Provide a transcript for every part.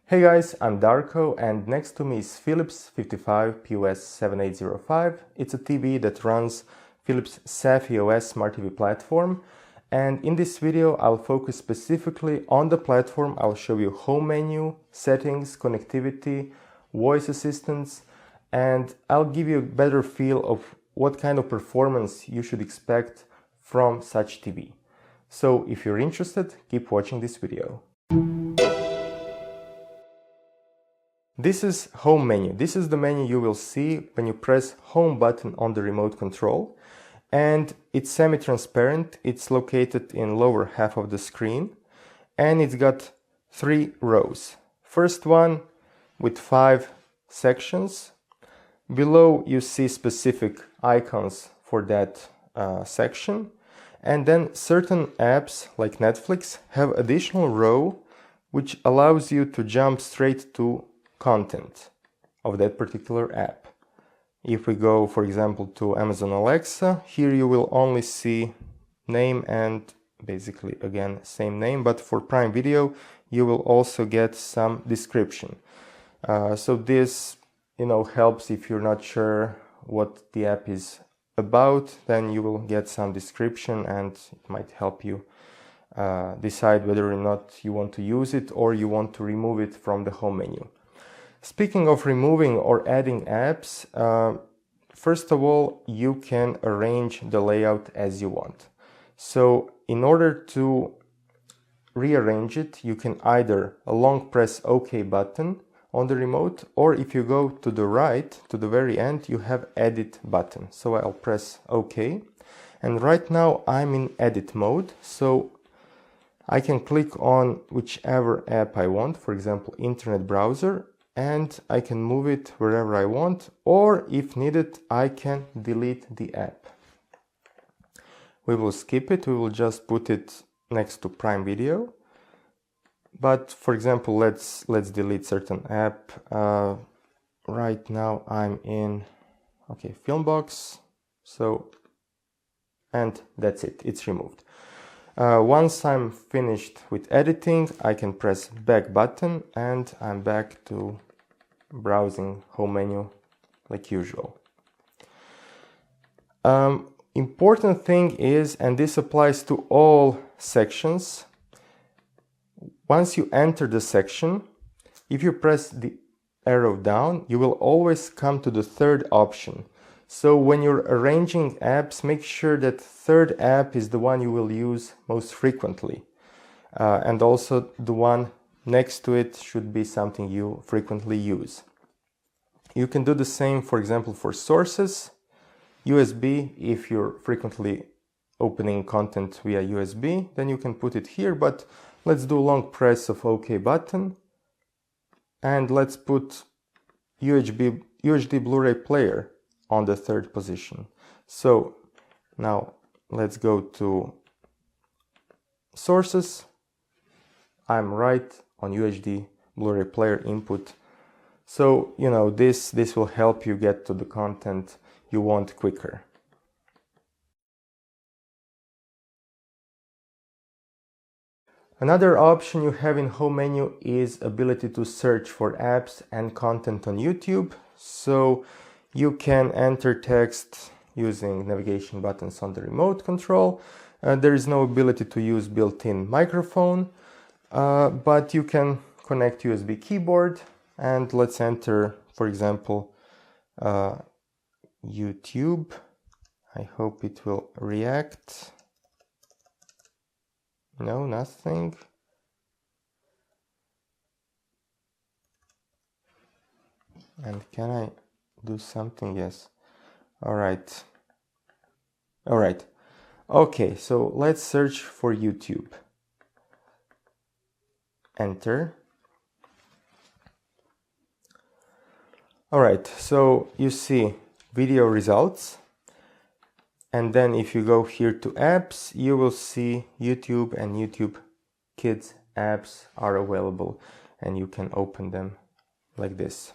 Hey guys, I'm Darko and next to me is Philips 55POS7805. It's a TV that runs Philips Saphi Smart TV platform, and in this video I'll focus specifically on the platform. I'll show you home menu, settings, connectivity, voice assistance, and I'll give you a better feel of what kind of performance you should expect from such TV. So if you're interested, keep watching this video. This is home menu. This is the menu you will see when you press home button on the remote control, and it's semi-transparent. It's located in lower half of the screen and it's got 3 rows. First one with 5 sections. Below you see specific icons for that section, and then certain apps like Netflix have additional row which allows you to jump straight to content of that particular app. If we go, for example, to Amazon Alexa, here you will only see name and basically again same name, but for Prime Video you will also get some description. So this helps if you're not sure what the app is about, then you will get some description and it might help you decide whether or not you want to use it or you want to remove it from the home menu. Speaking of removing or adding apps, first of all, you can arrange the layout as you want. So in order to rearrange it, you can either long press OK button on the remote, or if you go to the right, to the very end, you have Edit button. So I'll press OK. And right now I'm in edit mode, so I can click on whichever app I want, for example, Internet browser, and I can move it wherever I want, or if needed, I can delete the app. We will skip it, we will just put it next to Prime Video. But for example, let's delete certain app. Right now I'm in Filmbox, and that's it, it's removed. Once I'm finished with editing, I can press back button and I'm back to browsing home menu like usual. Important thing is, and this applies to all sections, once you enter the section, if you press the arrow down, you will always come to the third option. So when you're arranging apps, make sure that third app is the one you will use most frequently. And also the one next to it should be something you frequently use. You can do the same, for example, for sources. USB, if you're frequently opening content via USB, then you can put it here, but let's do long press of OK button. And let's put UHD Blu-ray player on the third position. So now let's go to sources. I'm right on UHD Blu-ray player input. So this will help you get to the content you want quicker. Another option you have in home menu is ability to search for apps and content on YouTube. So you can enter text using navigation buttons on the remote control. There is no ability to use built-in microphone, but you can connect USB keyboard, and let's enter, for example, YouTube. I hope it will react. No, nothing. And can I do something? Yes. All right. Okay, so let's search for YouTube. Enter. All right, so you see video results, and then if you go here to apps, you will see YouTube and YouTube Kids apps are available, and you can open them like this.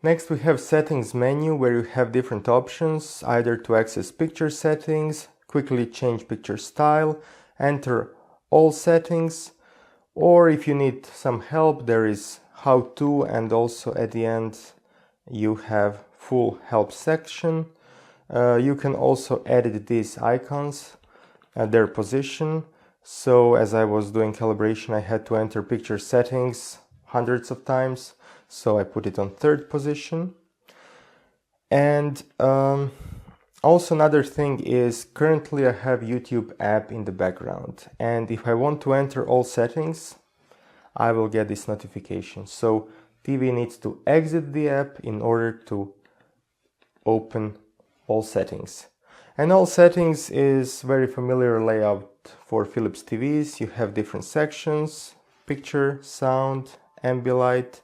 Next we have settings menu, where you have different options, either to access picture settings, quickly change picture style, enter all settings, or if you need some help, there is how to, and also at the end you have full help section. You can also edit these icons at their position. So as I was doing calibration, I had to enter picture settings hundreds of times, so I put it on third position. And also another thing is, currently I have YouTube app in the background, and if I want to enter all settings, I will get this notification. So TV needs to exit the app in order to open all settings. And all settings is very familiar layout for Philips TVs. You have different sections: picture, sound, ambilight,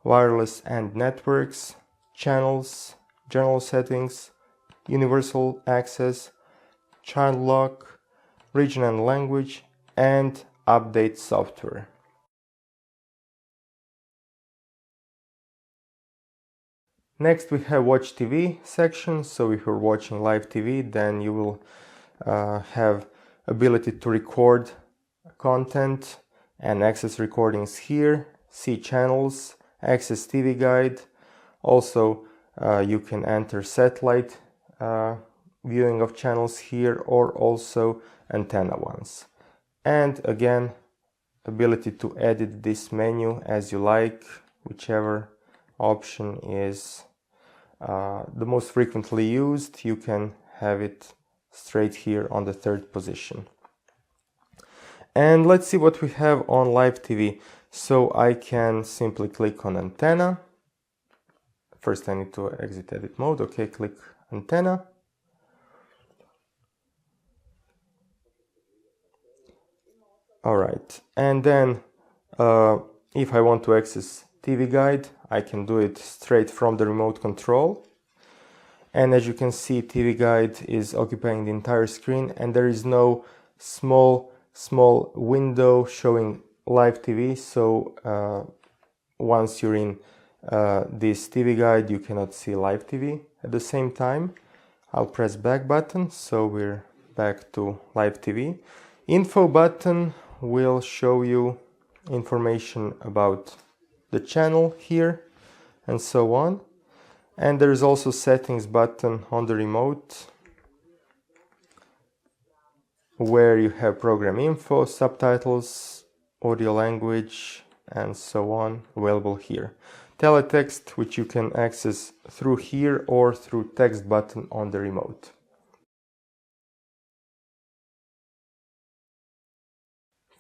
wireless and networks, channels, general settings, universal access, child lock, region and language, and update software. Next we have Watch TV section. So if you're watching live TV, then you will have ability to record content and access recordings here, see channels, access TV guide. Also you can enter satellite viewing of channels here, or also antenna ones. And again, ability to edit this menu as you like, whichever option is the most frequently used. You can have it straight here on the third position. And let's see what we have on live TV. So I can simply click on antenna. First I need to exit edit mode. Okay, click antenna. Alright, and then if I want to access TV guide, I can do it straight from the remote control. And as you can see, TV guide is occupying the entire screen, and there is no small window showing live TV. So once you're in this TV guide, you cannot see live TV at the same time. I'll press back button, so we're back to live TV. Info button will show you information about the channel here and so on. And there is also settings button on the remote, where you have program info, subtitles, audio language, and so on available here. Teletext, which you can access through here or through text button on the remote.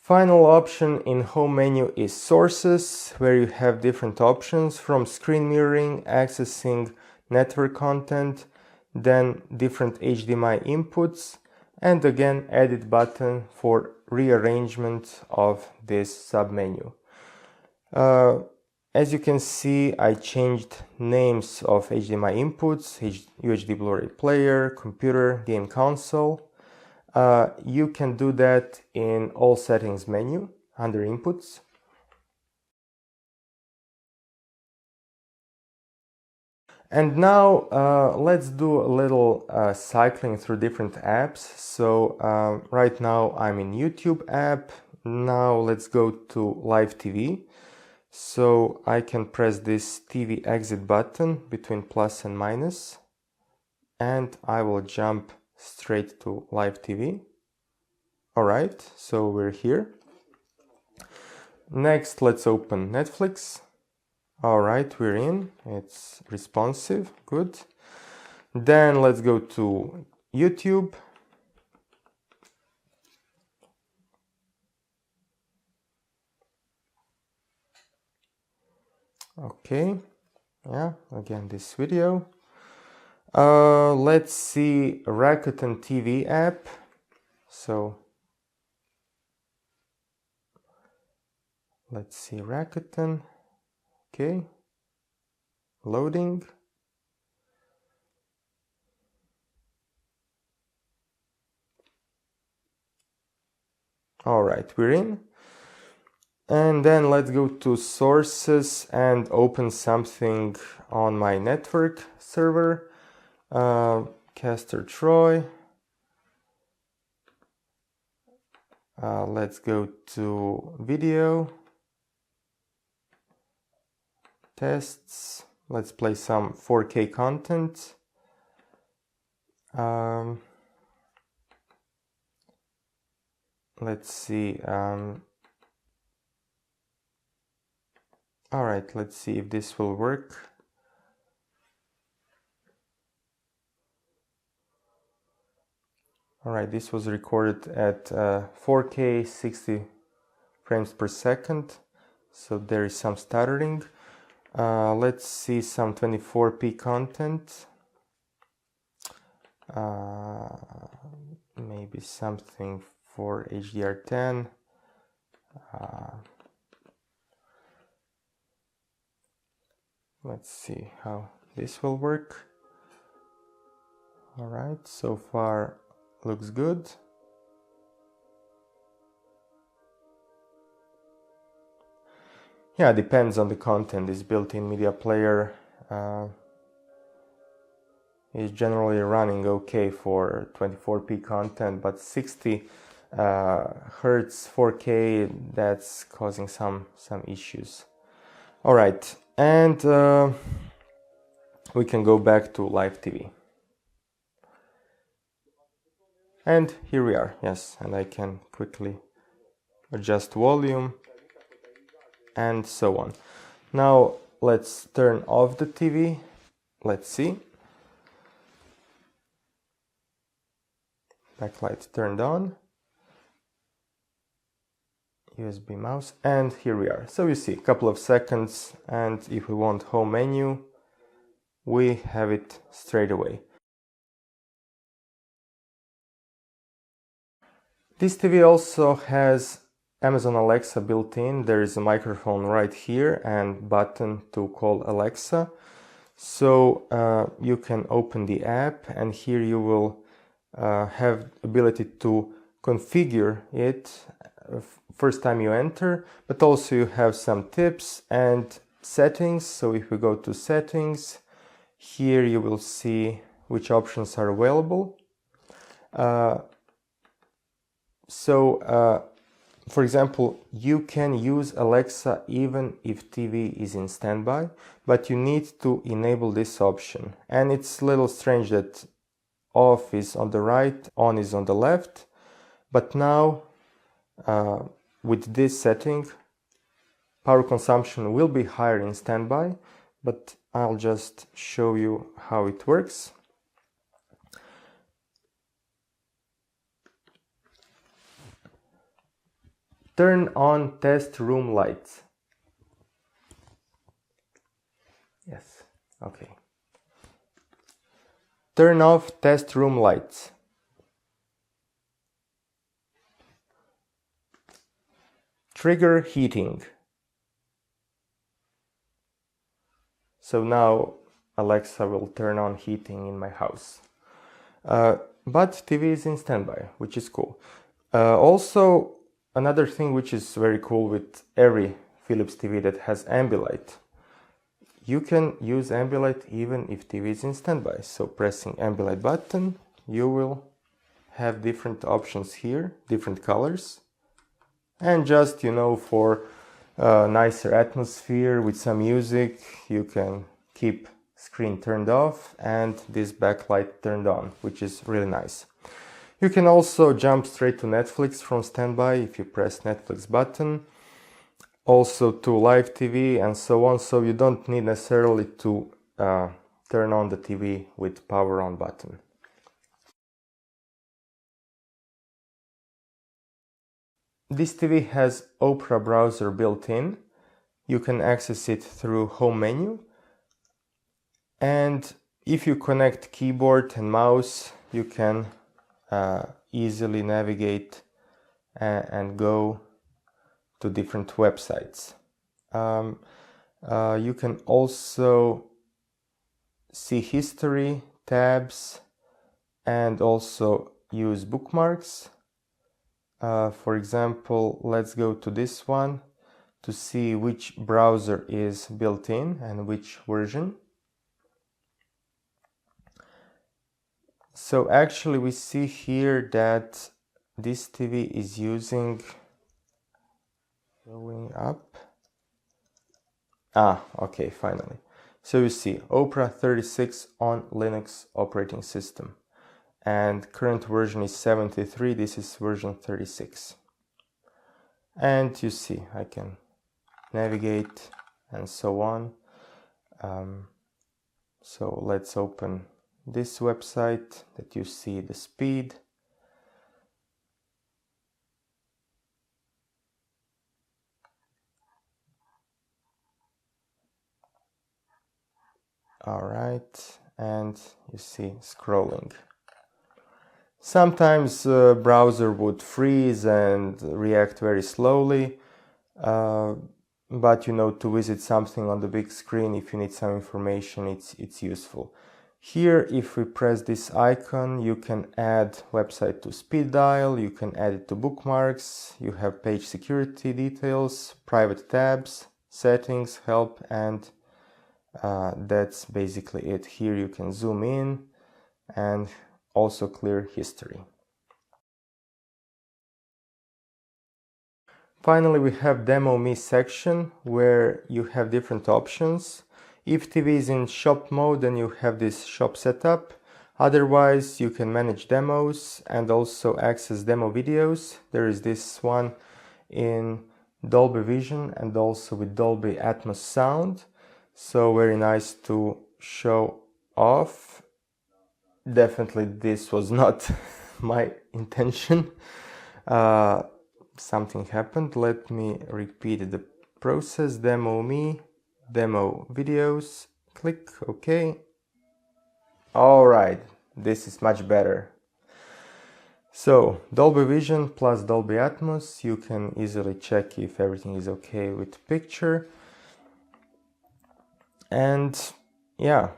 Final option in home menu is sources, where you have different options from screen mirroring, accessing network content, then different HDMI inputs, and again edit button for rearrangement of this submenu. As you can see, I changed names of HDMI inputs: UHD Blu-ray player, computer, game console. You can do that in all settings menu under inputs. And now let's do a little cycling through different apps. So right now I'm in YouTube app. Now let's go to live TV. So I can press this TV exit button between plus and minus, and I will jump straight to live TV. Alright, so we're here. Next, let's open Netflix. Alright, we're in. It's responsive. Good. Then let's go to YouTube. Okay. Yeah, again this video. Let's see Rakuten TV app. So let's see Rakuten. Okay, loading. All right, we're in. And then let's go to sources and open something on my network server. Caster Troy. Let's go to video, tests. Let's play some 4K content. Let's see. All right, let's see if this will work. All right, this was recorded at 4K 60 frames per second, so there is some stuttering. Let's see some 24p content. Maybe something for HDR10. Let's see how this will work. All right, so far looks good. Yeah, depends on the content. This built-in media player is generally running okay for 24p content, but 60 hertz 4K, that's causing some issues. All right, and we can go back to live TV. And here we are, yes, and I can quickly adjust volume and so on. Now let's turn off the TV. Let's see. Backlight turned on. USB mouse, and here we are. So you see, a couple of seconds, and if we want home menu, we have it straight away. This TV also has Amazon Alexa built in. There is a microphone right here and button to call Alexa. So you can open the app, and here you will have ability to configure it first time you enter, but also you have some tips and settings. So if we go to settings, here you will see which options are available. For example, you can use Alexa even if TV is in standby, but you need to enable this option. And it's a little strange that off is on the right, on is on the left. But now, with this setting, power consumption will be higher in standby, but I'll just show you how it works. Turn on test room lights. Yes, okay. Turn off test room lights. Trigger heating. So now Alexa will turn on heating in my house. But TV is in standby, which is cool. Also, another thing which is very cool with every Philips TV that has Ambilight. You can use Ambilight even if TV is in standby. So pressing Ambilight button, you will have different options here, different colors. And just, you know, for a nicer atmosphere with some music, you can keep screen turned off and this backlight turned on, which is really nice. You can also jump straight to Netflix from standby if you press Netflix button. Also to live TV and so on, so you don't need necessarily to turn on the TV with power on button. This TV has Opera browser built in. You can access it through home menu. And if you connect keyboard and mouse, you can easily navigate and go to different websites. You can also see history, tabs, and also use bookmarks. For example, let's go to this one to see which browser is built in and which version. So actually we see here that this TV is using, going up, okay, finally. So you see Opera 36 on Linux operating system, and current version is 73, this is version 36. And you see I can navigate and so on. So let's open this website that you see the speed. Alright, and you see scrolling. Sometimes browser would freeze and react very slowly, but you know, to visit something on the big screen, if you need some information, it's useful. Here, if we press this icon, you can add website to speed dial, you can add it to bookmarks, you have page security details, private tabs, settings, help, and that's basically it. Here you can zoom in and also clear history. Finally, we have Demo Me section where you have different options. If TV is in shop mode, then you have this shop setup. Otherwise, you can manage demos and also access demo videos. There is this one in Dolby Vision and also with Dolby Atmos sound. So very nice to show off. Definitely this was not my intention. Something happened. Let me repeat the process. Demo Me, demo videos, click OK. Alright, this is much better. So Dolby Vision plus Dolby Atmos, you can easily check if everything is okay with picture. And yeah,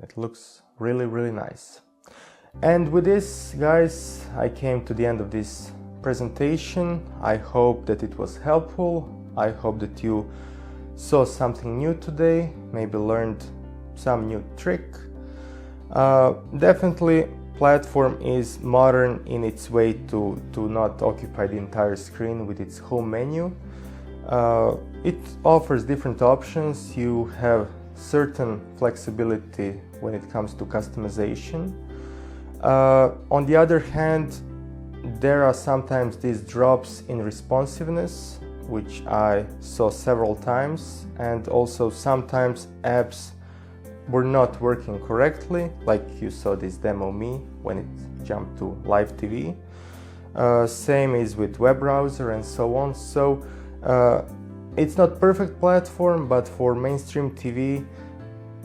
it looks really nice. And with this, guys, I came to the end of this presentation. I hope that it was helpful. I hope that you saw something new today, maybe learned some new trick. Definitely platform is modern in its way to not occupy the entire screen with its home menu. It offers different options. You have certain flexibility when it comes to customization. On the other hand, there are sometimes these drops in responsiveness, which I saw several times, and also sometimes apps were not working correctly, like you saw this Demo Me when it jumped to live TV. Same is with web browser and so on. So it's not perfect platform, but for mainstream TV,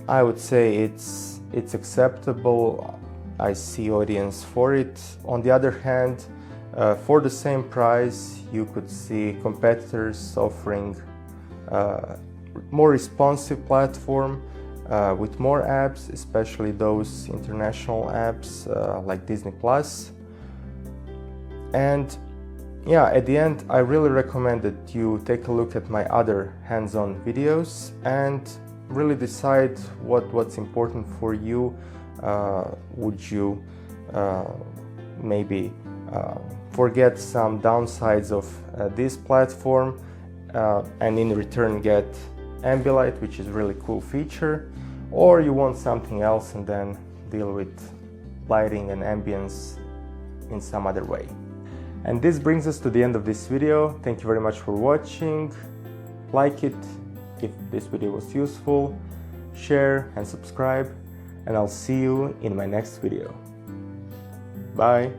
I would say it's acceptable. I see audience for it. On the other hand, for the same price, you could see competitors offering more responsive platform with more apps, especially those international apps like Disney Plus. And yeah, at the end, I really recommend that you take a look at my other hands-on videos and really decide what's important for you. Would you maybe forget some downsides of this platform and in return get Ambilight, which is a really cool feature, or you want something else and then deal with lighting and ambience in some other way. And this brings us to the end of this video. Thank you very much for watching. Like it if this video was useful, share and subscribe, and I'll see you in my next video. Bye!